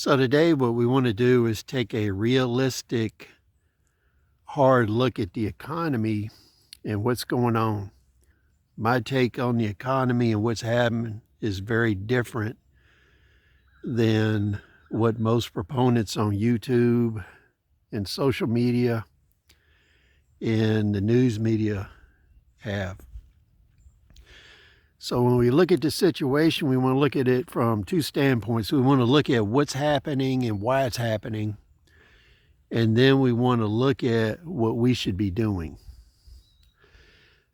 So today what we want to do is take a realistic, hard look at the economy and what's going on. My take on the economy and what's happening is very different than what most proponents on YouTube and social media and the news media have. So when we look at the situation, we want to look at it from two standpoints. We want to look at what's happening and why it's happening. And then we want to look at what we should be doing.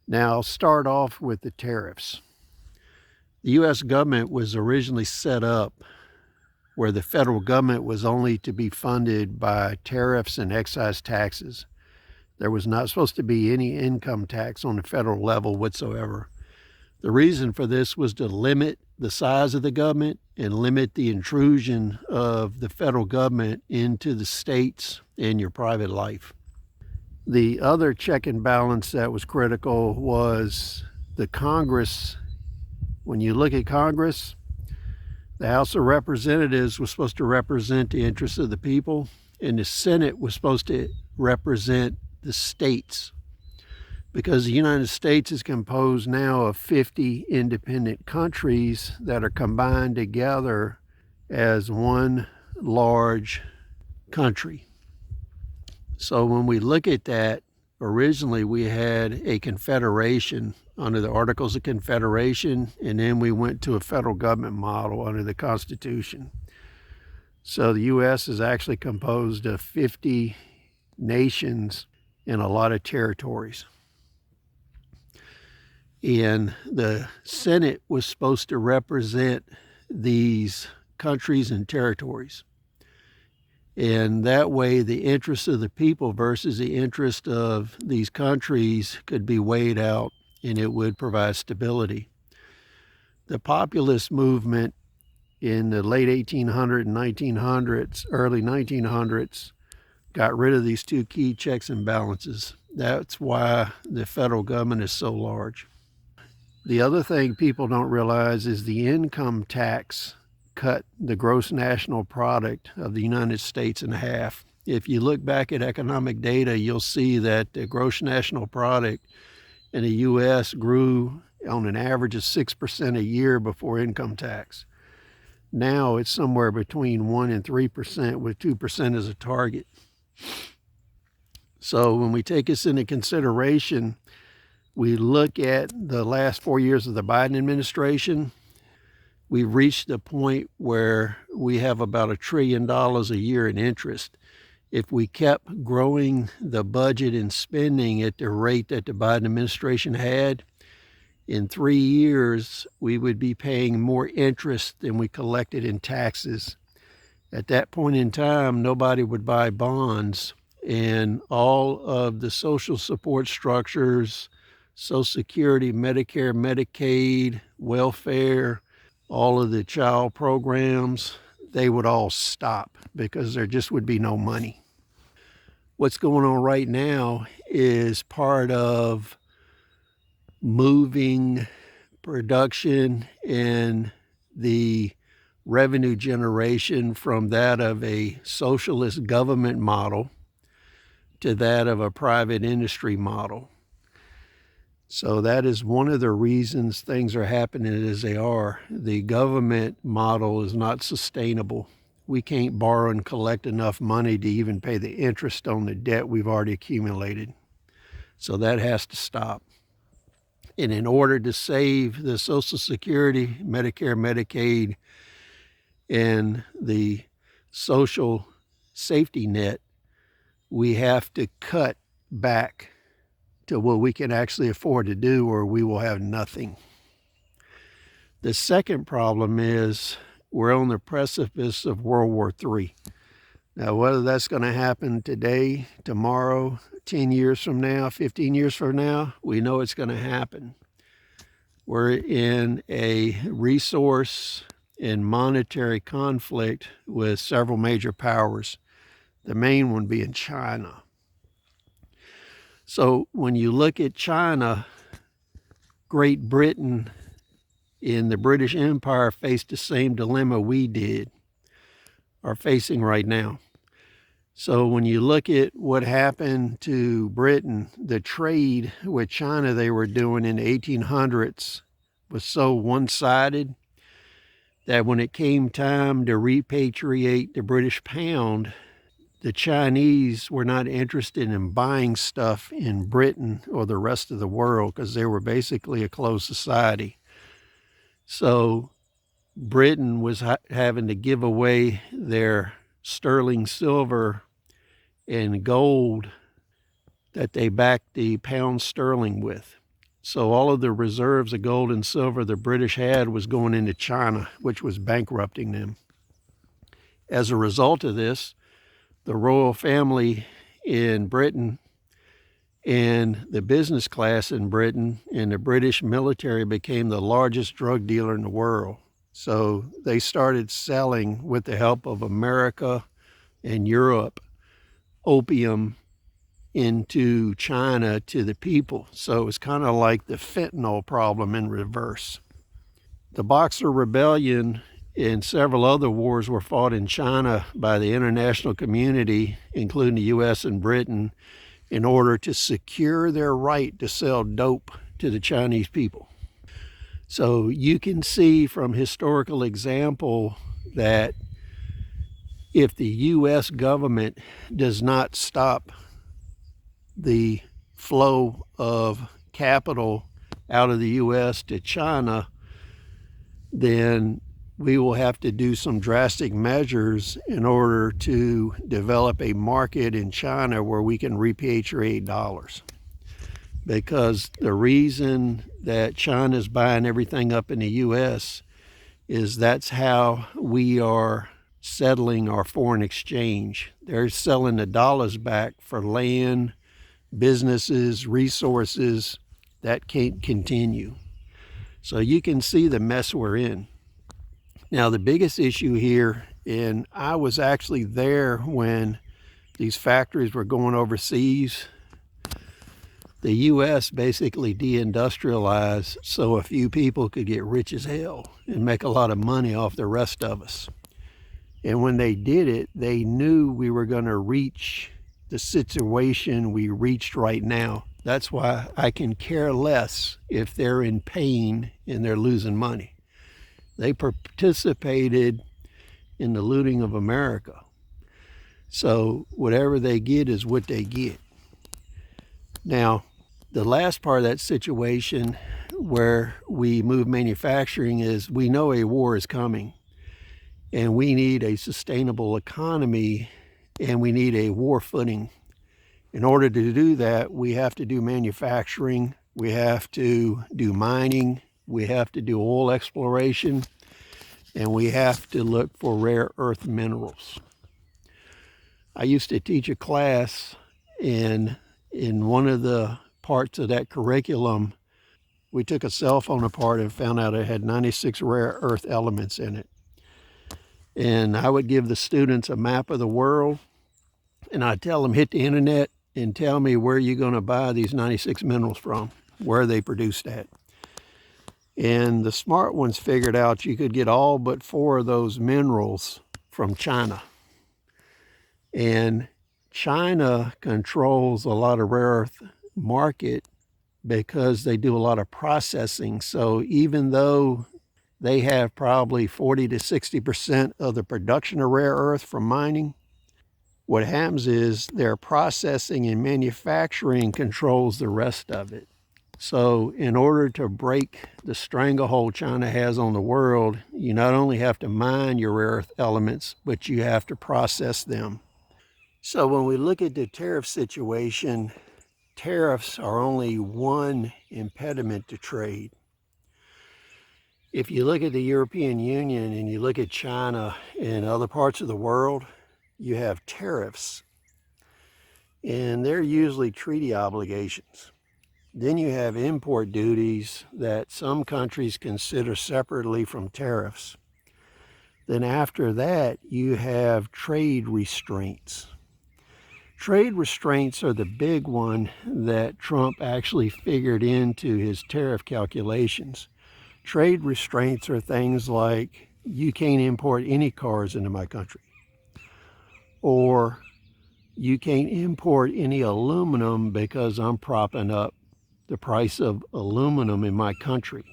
Now, I'll start off with the tariffs. The U.S. government was originally set up where the federal government was only to be funded by tariffs and excise taxes. There was not supposed to be any income tax on the federal level whatsoever. The reason for this was to limit the size of the government and limit the intrusion of the federal government into the states and your private life. The other check and balance that was critical was the Congress. When you look at Congress, the House of Representatives was supposed to represent the interests of the people, and the Senate was supposed to represent the states. Because the United States is composed now of 50 independent countries that are combined together as one large country. So when we look at that, originally we had a confederation under the Articles of Confederation, and then we went to a federal government model under the Constitution. So the U.S. is actually composed of 50 nations and a lot of territories. And the Senate was supposed to represent these countries and territories. And that way the interests of the people versus the interest of these countries could be weighed out, and it would provide stability. The populist movement in the late 1800s and 1900s, early 1900s, got rid of these two key checks and balances. That's why the federal government is so large. The other thing people don't realize is the income tax cut the gross national product of the United States in half. If you look back at economic data, you'll see that the gross national product in the U.S. grew on an average of 6% a year before income tax. Now it's somewhere between 1% and 3%, with 2% as a target. So when we take this into consideration, we look at the last 4 years of the Biden administration, we've reached a point where we have about $1 trillion a year in interest. If we kept growing the budget and spending at the rate that the Biden administration had, in 3 years, we would be paying more interest than we collected in taxes. At that point in time, nobody would buy bonds, and all of the social support structures, Social Security, Medicare, Medicaid, welfare, all of the child programs, they would all stop because there just would be no money. What's going on right now is part of moving production and the revenue generation from that of a socialist government model to that of a private industry model. So that is one of the reasons things are happening as they are. The government model is not sustainable. We can't borrow and collect enough money to even pay the interest on the debt we've already accumulated. So that has to stop. And in order to save the Social Security, Medicare, Medicaid, and the social safety net, we have to cut back to what we can actually afford to do, or we will have nothing. The second problem is we're on the precipice of World War III. Now, whether that's going to happen today, tomorrow, 10 years from now, 15 years from now, we know it's going to happen. We're in a resource and monetary conflict with several major powers, the main one being China. So when you look at China, Great Britain and the British Empire faced the same dilemma we did. are facing right now. So when you look at what happened to Britain, the trade with China they were doing in the 1800s was so one-sided that when it came time to repatriate the British pound, the Chinese were not interested in buying stuff in Britain or the rest of the world because they were basically a closed society. So Britain was having to give away their sterling silver and gold that they backed the pound sterling with. So all of the reserves of gold and silver the British had was going into China, which was bankrupting them. As a result of this, the royal family in Britain and the business class in Britain and the British military became the largest drug dealer in the world. So they started selling, with the help of America and Europe, opium into China to the people. So it was kind of like the fentanyl problem in reverse. The Boxer Rebellion and several other wars were fought in China by the international community, including the US and Britain, in order to secure their right to sell dope to the Chinese people. So you can see from historical example that if the US government does not stop the flow of capital out of the US to China, then we will have to do some drastic measures in order to develop a market in China where we can repatriate dollars. Because the reason that China's buying everything up in the US is that's how we are settling our foreign exchange. They're selling the dollars back for land, businesses, resources. That can't continue. So you can see the mess we're in. Now the biggest issue here, and I was actually there when these factories were going overseas, the US basically deindustrialized so a few people could get rich as hell and make a lot of money off the rest of us. And when they did it, they knew we were going to reach the situation we reached right now. That's why I can care less if they're in pain and they're losing money. They participated in the looting of America. So whatever they get is what they get. Now, the last part of that situation where we move manufacturing is we know a war is coming and we need a sustainable economy and we need a war footing. In order to do that, we have to do manufacturing, we have to do mining, we have to do oil exploration, and we have to look for rare earth minerals. I used to teach a class, and in one of the parts of that curriculum, we took a cell phone apart and found out it had 96 rare earth elements in it. And I would give the students a map of the world, and I'd tell them, hit the internet and tell me where you're going to buy these 96 minerals from, where are they produced at. And the smart ones figured out you could get all but 4 of those minerals from China. And China controls a lot of rare earth market because they do a lot of processing. So even though they have probably 40 to 60% of the production of rare earth from mining, what happens is their processing and manufacturing controls the rest of it. So in order to break the stranglehold China has on the world, you not only have to mine your rare earth elements, but you have to process them. So when we look at the tariff situation, tariffs are only one impediment to trade. If you look at the European Union and you look at China and other parts of the world, you have tariffs, and they're usually treaty obligations. Then you have import duties that some countries consider separately from tariffs. Then after that, you have trade restraints. Trade restraints are the big one that Trump actually figured into his tariff calculations. Trade restraints are things like, you can't import any cars into my country. or you can't import any aluminum because I'm propping up the price of aluminum in my country.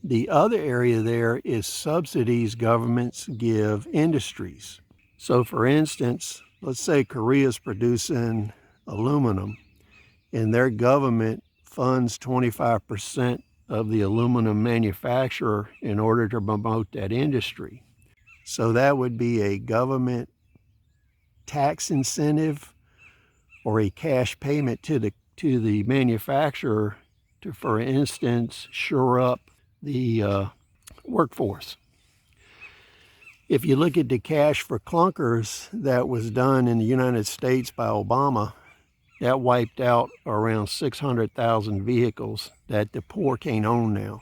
The other area there is subsidies governments give industries. So for instance, let's say Korea's producing aluminum and their government funds 25% of the aluminum manufacturer in order to promote that industry. So that would be a government tax incentive or a cash payment to the manufacturer to, for instance, shore up the workforce. If you look at the cash for clunkers that was done in the United States by Obama, that wiped out around 600,000 vehicles that the poor can't own now.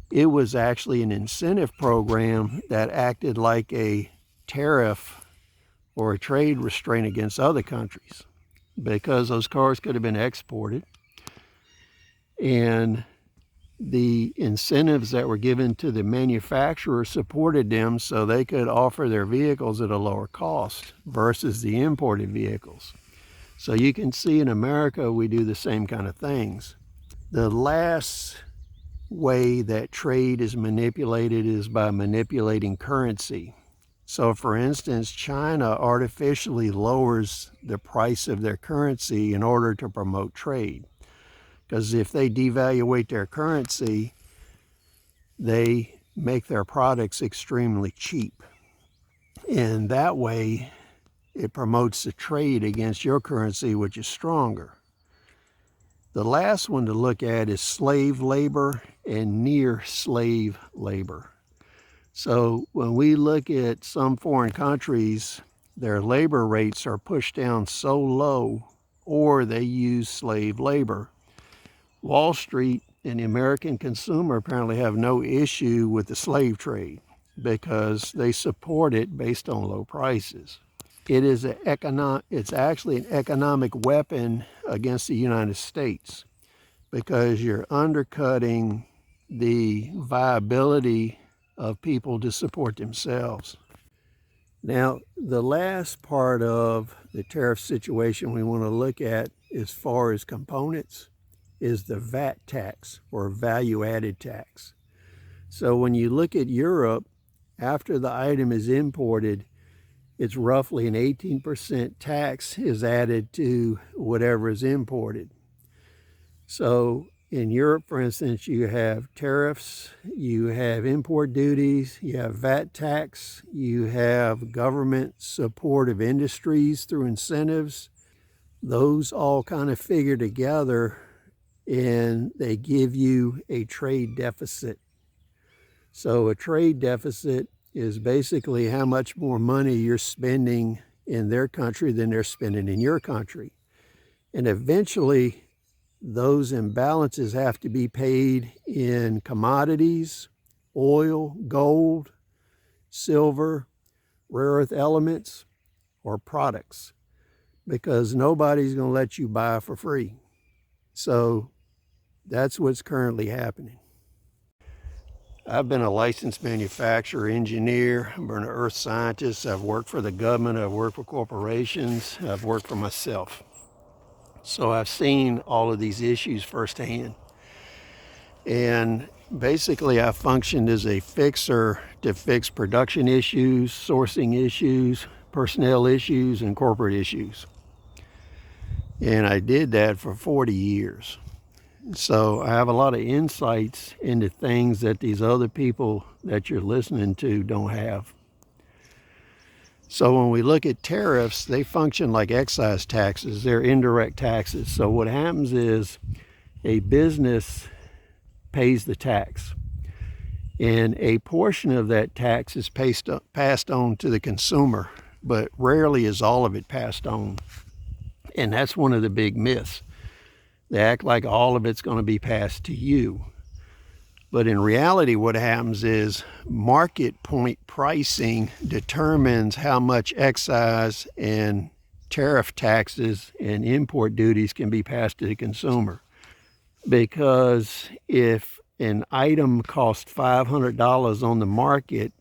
It was actually an incentive program that acted like a tariff or a trade restraint against other countries, because those cars could have been exported, and the incentives that were given to the manufacturer supported them so they could offer their vehicles at a lower cost versus the imported vehicles. So you can see in America we do the same kind of things. The last way that trade is manipulated is by manipulating currency. So for instance, China artificially lowers the price of their currency in order to promote trade. Because if they devaluate their currency, they make their products extremely cheap. And that way, it promotes the trade against your currency, which is stronger. The last one to look at is slave labor and near slave labor. So when we look at some foreign countries, their labor rates are pushed down so low, or they use slave labor. Wall Street and the American consumer apparently have no issue with the slave trade because they support it based on low prices. It's actually an economic weapon against the United States because you're undercutting the viability of people to support themselves. Now, the last part of the tariff situation we want to look at as far as components is the VAT tax, or value-added tax. So when you look at Europe, after the item is imported, it's roughly an 18% tax is added to whatever is imported. So in Europe, for instance, you have tariffs, you have import duties, you have VAT tax, you have government support of industries through incentives. Those all kind of figure together and they give you a trade deficit. So a trade deficit is basically how much more money you're spending in their country than they're spending in your country. And eventually, those imbalances have to be paid in commodities, oil, gold, silver, rare earth elements, or products, because nobody's going to let you buy for free. So that's what's currently happening. I've been a licensed manufacturer, engineer, I've been an earth scientist, I've worked for the government, I've worked for corporations, I've worked for myself. So I've seen all of these issues firsthand. And basically I functioned as a fixer to fix production issues, sourcing issues, personnel issues, and corporate issues. And I did that for 40 years. So I have a lot of insights into things that these other people that you're listening to don't have. So when we look at tariffs, they function like excise taxes. They're indirect taxes. So what happens is a business pays the tax, and a portion of that tax is passed on to the consumer, but rarely is all of it passed on. And that's one of the big myths. They act like all of it's going to be passed to you. But in reality, what happens is market point pricing determines how much excise and tariff taxes and import duties can be passed to the consumer. Because if an item costs $500 on the market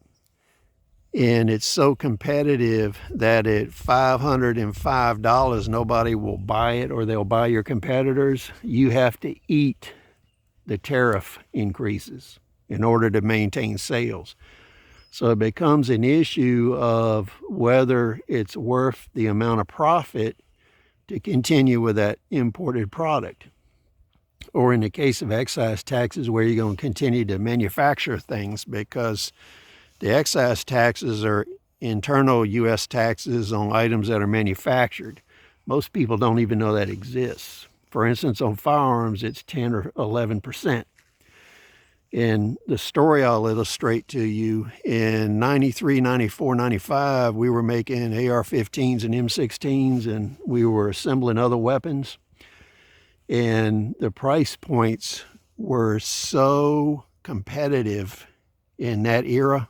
And it's so competitive that at $505, nobody will buy it, or they'll buy your competitors. You have to eat the tariff increases in order to maintain sales. So it becomes an issue of whether it's worth the amount of profit to continue with that imported product. Or in the case of excise taxes, where you're going to continue to manufacture things, because the excise taxes are internal U.S. taxes on items that are manufactured. Most people don't even know that exists. For instance, on firearms, it's 10 or 11%. And the story I'll illustrate to you, in 93, 94, 95, we were making AR-15s and M16s, and we were assembling other weapons. And the price points were so competitive in that era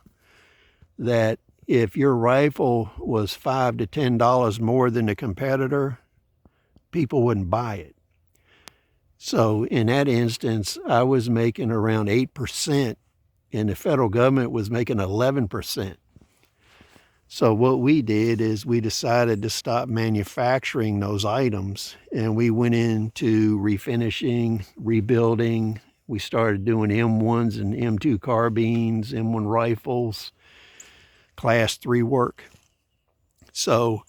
that if your rifle was $5 to $10 more than the competitor, people wouldn't buy it. So in that instance, I was making around 8%, and the federal government was making 11%. So what we did is we decided to stop manufacturing those items, and we went into refinishing, rebuilding. We started doing M1s and M2 carbines, M1 rifles, Class 3 work. So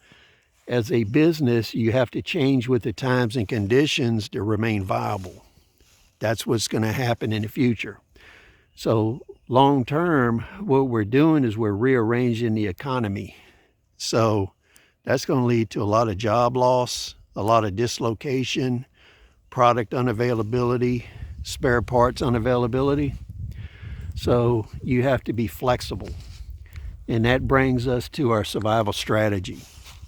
as a business, you have to change with the times and conditions to remain viable. That's what's going to happen in the future. So long term, what we're doing is we're rearranging the economy. So that's going to lead to a lot of job loss, a lot of dislocation, product unavailability, spare parts unavailability. So you have to be flexible. And that brings us to our survival strategy.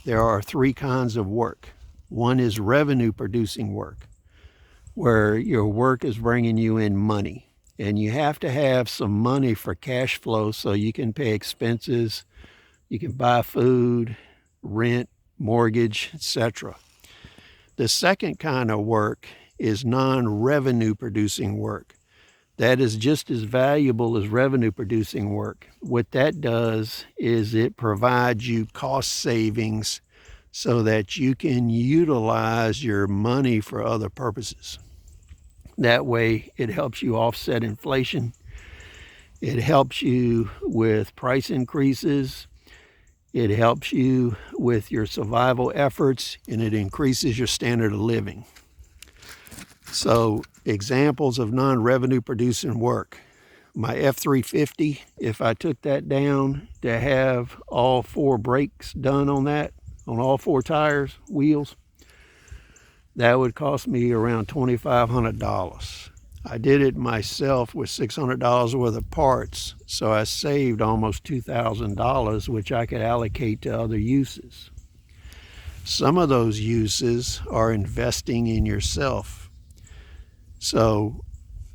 There are three kinds of work. One is revenue producing work, where your work is bringing you in money. And you have to have some money for cash flow so you can pay expenses, you can buy food, rent, mortgage, etc. The second kind of work is non-revenue producing work. That is just as valuable as revenue producing work. What that does is it provides you cost savings so that you can utilize your money for other purposes. That way it helps you offset inflation. It helps you with price increases. It helps you with your survival efforts, and it increases your standard of living. So examples of non-revenue producing work. My F-350, if I took that down to have all four brakes done on that, on all four tires, wheels, that would cost me around $2,500. I did it myself with $600 worth of parts, so I saved almost $2,000, which I could allocate to other uses. Some of those uses are investing in yourself. So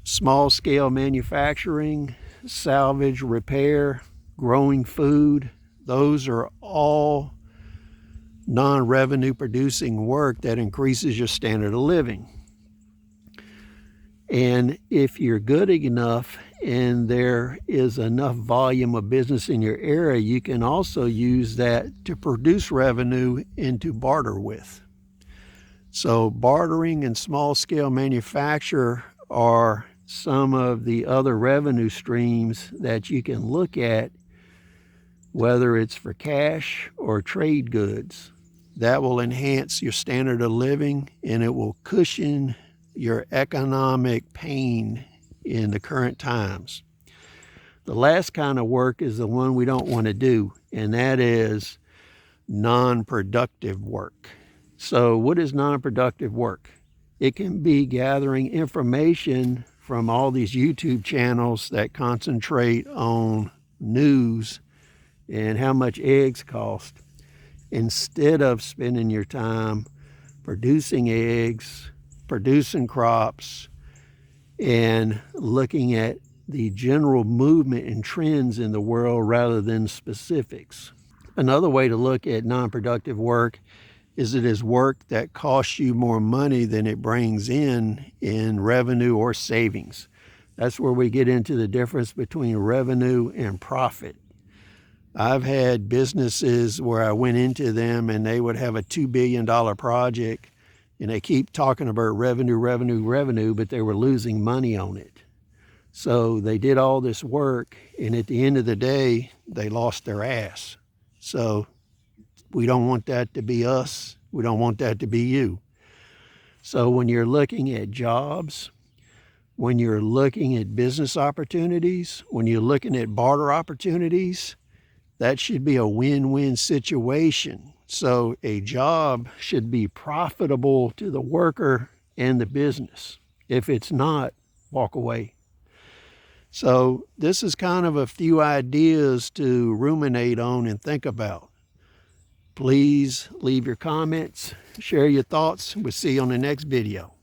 small scale manufacturing, salvage, repair, growing food, those are all non-revenue producing work that increases your standard of living. And if you're good enough and there is enough volume of business in your area, you can also use that to produce revenue and to barter with. So bartering and small-scale manufacture are some of the other revenue streams that you can look at, whether it's for cash or trade goods. That will enhance your standard of living, and it will cushion your economic pain in the current times. The last kind of work is the one we don't want to do, and that is non-productive work. So what is non-productive work? It can be gathering information from all these YouTube channels that concentrate on news and how much eggs cost, instead of spending your time producing eggs, producing crops, and looking at the general movement and trends in the world rather than specifics. Another way to look at non-productive work is it is work that costs you more money than it brings in revenue or savings. That's where we get into the difference between revenue and profit. I've had businesses where I went into them and they would have a $2 billion project and they keep talking about revenue, but they were losing money on it. So they did all this work, and at the end of the day, they lost their ass. So we don't want that to be us. We don't want that to be you. So when you're looking at jobs, when you're looking at business opportunities, when you're looking at barter opportunities, that should be a win-win situation. So a job should be profitable to the worker and the business. If it's not, walk away. So this is kind of a few ideas to ruminate on and think about. Please leave your comments, share your thoughts. We'll see you on the next video.